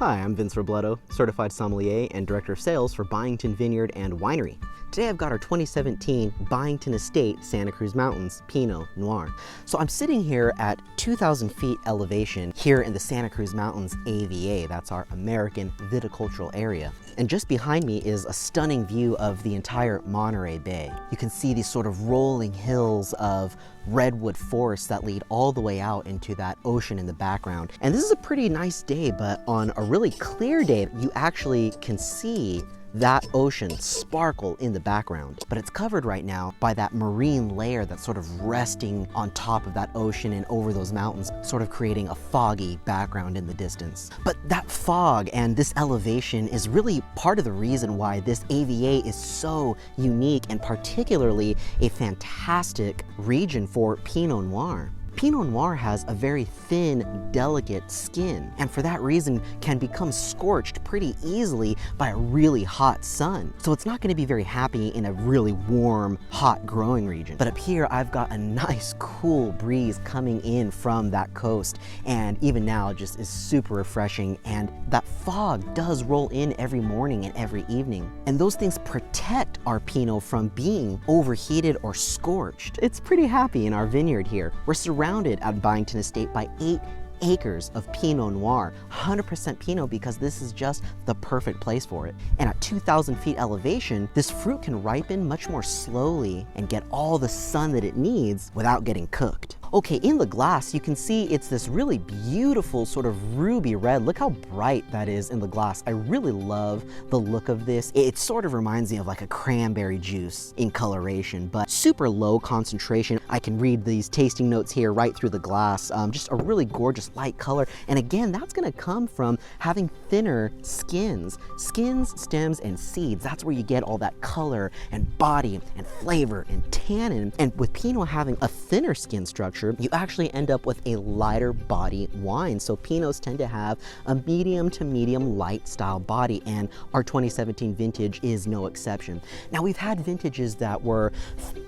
Hi, I'm Vince Robledo, Certified Sommelier and Director of Sales for Byington Vineyard and Winery. Today I've got our 2017 Byington Estate Santa Cruz Mountains Pinot Noir. So I'm sitting here at 2,000 feet elevation here in the Santa Cruz Mountains AVA. That's our American viticultural area. And just behind me is a stunning view of the entire Monterey Bay. You can see these sort of rolling hills of redwood forests that lead all the way out into that ocean in the background. And this is a pretty nice day, but on a really clear day, you actually can see that ocean sparkle in the background. But it's covered right now by that marine layer that's sort of resting on top of that ocean and over those mountains, sort of creating a foggy background in the distance. But that fog and this elevation is really part of the reason why this AVA is so unique and particularly a fantastic region for Pinot Noir. Pinot Noir has a very thin, delicate skin, and for that reason can become scorched pretty easily by a really hot sun. So it's not going to be very happy in a really warm, hot growing region. But up here, I've got a nice, cool breeze coming in from that coast, and even now it just is super refreshing, and that fog does roll in every morning and every evening. And those things protect our Pinot from being overheated or scorched. It's pretty happy in our vineyard here. We're surrounded at Byington Estate by 8 acres of Pinot Noir, 100% Pinot, because this is just the perfect place for it. And at 2,000 feet elevation, this fruit can ripen much more slowly and get all the sun that it needs without getting cooked. Okay, in the glass, you can see it's this really beautiful sort of ruby red. Look how bright that is in the glass. I really love the look of this. It sort of reminds me of like a cranberry juice in coloration, but super low concentration. I can read these tasting notes here right through the glass. Just a really gorgeous light color. And again, that's gonna come from having thinner skins. Skins, stems, and seeds. That's where you get all that color and body and flavor and tannin. And with Pinot having a thinner skin structure, you actually end up with a lighter body wine. So Pinots tend to have a medium to medium light style body, and our 2017 vintage is no exception. Now, we've had vintages that were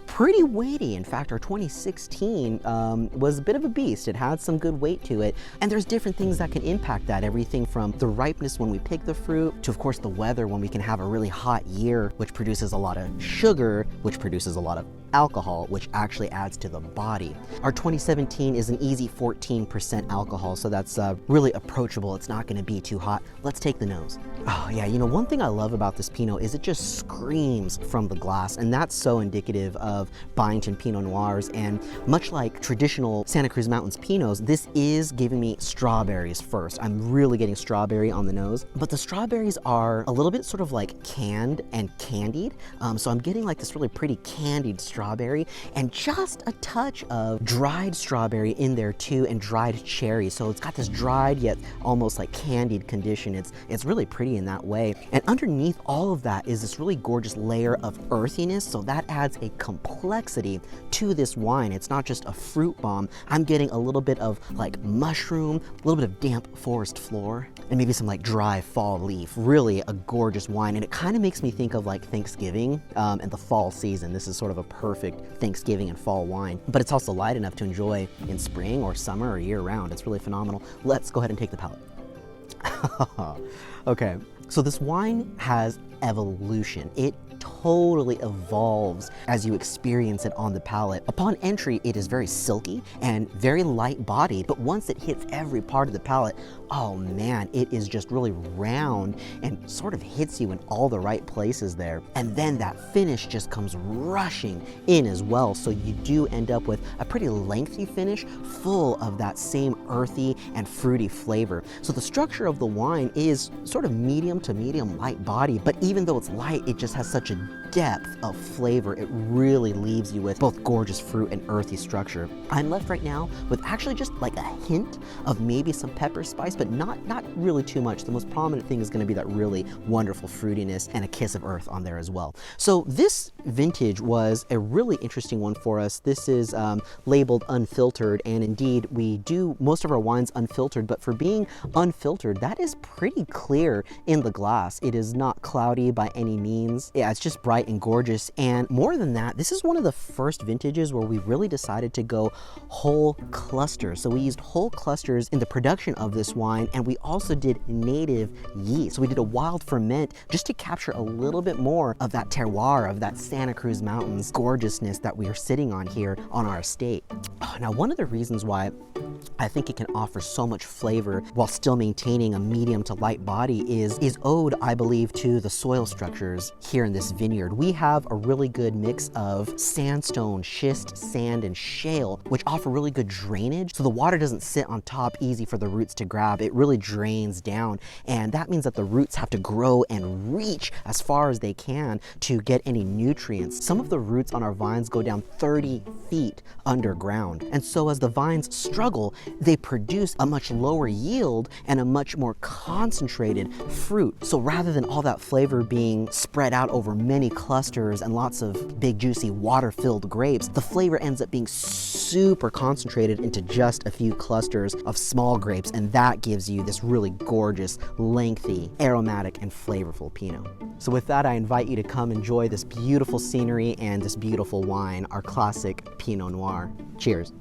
pretty weighty. In fact, our 2016 was a bit of a beast. It had some good weight to it, and there's different things that can impact that. Everything from the ripeness when we pick the fruit to, of course, the weather when we can have a really hot year, which produces a lot of sugar, which produces a lot of alcohol, which actually adds to the body. Our 2017 is an easy 14% alcohol, so that's really approachable. It's not going to be too hot. Let's take the nose. Oh yeah, you know, one thing I love about this Pinot is it just screams from the glass, and that's so indicative of Byington Pinot Noirs. And much like traditional Santa Cruz Mountains Pinots, this is giving me strawberries first. I'm really getting strawberry on the nose, but the strawberries are a little bit sort of like canned and candied. So I'm getting like this really pretty candied strawberry and just a touch of dried strawberry in there too, and dried cherry. So it's got this dried yet almost like candied condition. It's really pretty in that way. And underneath all of that is this really gorgeous layer of earthiness. So that adds a complexity to this wine. It's not just a fruit bomb. I'm getting a little bit of like mushroom, a little bit of damp forest floor, and maybe some like dry fall leaf. Really a gorgeous wine. And it kind of makes me think of like Thanksgiving and the fall season. This is sort of a perfect Thanksgiving and fall wine, but it's also light enough to enjoy in spring or summer or year round. It's really phenomenal. Let's go ahead and take the palate. Okay, so this wine has evolution. It totally evolves as you experience it on the palate. Upon entry, it is very silky and very light bodied, but once it hits every part of the palate, oh man, it is just really round and sort of hits you in all the right places there. And then that finish just comes rushing in as well. So you do end up with a pretty lengthy finish full of that same earthy and fruity flavor. So the structure of the wine is sort of medium to medium light body, but even though it's light, it just has such a depth of flavor. It really leaves you with both gorgeous fruit and earthy structure. I'm left right now with actually just like a hint of maybe some pepper spice, but not really too much. The most prominent thing is going to be that really wonderful fruitiness and a kiss of earth on there as well. So this vintage was a really interesting one for us. This is labeled unfiltered, and indeed we do most of our wines unfiltered, but for being unfiltered, that is pretty clear in the glass. It is not cloudy by any means. Yeah, it's just bright and gorgeous. And more than that, this is one of the first vintages where we really decided to go whole clusters. So we used whole clusters in the production of this wine, and we also did native yeast. So we did a wild ferment just to capture a little bit more of that terroir, of that Santa Cruz Mountains gorgeousness that we are sitting on here on our estate. Now, one of the reasons why I think it can offer so much flavor while still maintaining a medium to light body is owed, I believe, to the soil structures here in this vineyard. We have a really good mix of sandstone, schist, sand, and shale, which offer really good drainage. So the water doesn't sit on top easy for the roots to grab. It really drains down. And that means that the roots have to grow and reach as far as they can to get any nutrients. Some of the roots on our vines go down 30 feet underground. And so as the vines struggle, they produce a much lower yield and a much more concentrated fruit. So rather than all that flavor being spread out over many clusters and lots of big juicy water-filled grapes, the flavor ends up being super concentrated into just a few clusters of small grapes, and that gives you this really gorgeous, lengthy, aromatic, and flavorful Pinot. So with that, I invite you to come enjoy this beautiful scenery and this beautiful wine, our classic Pinot Noir. Cheers.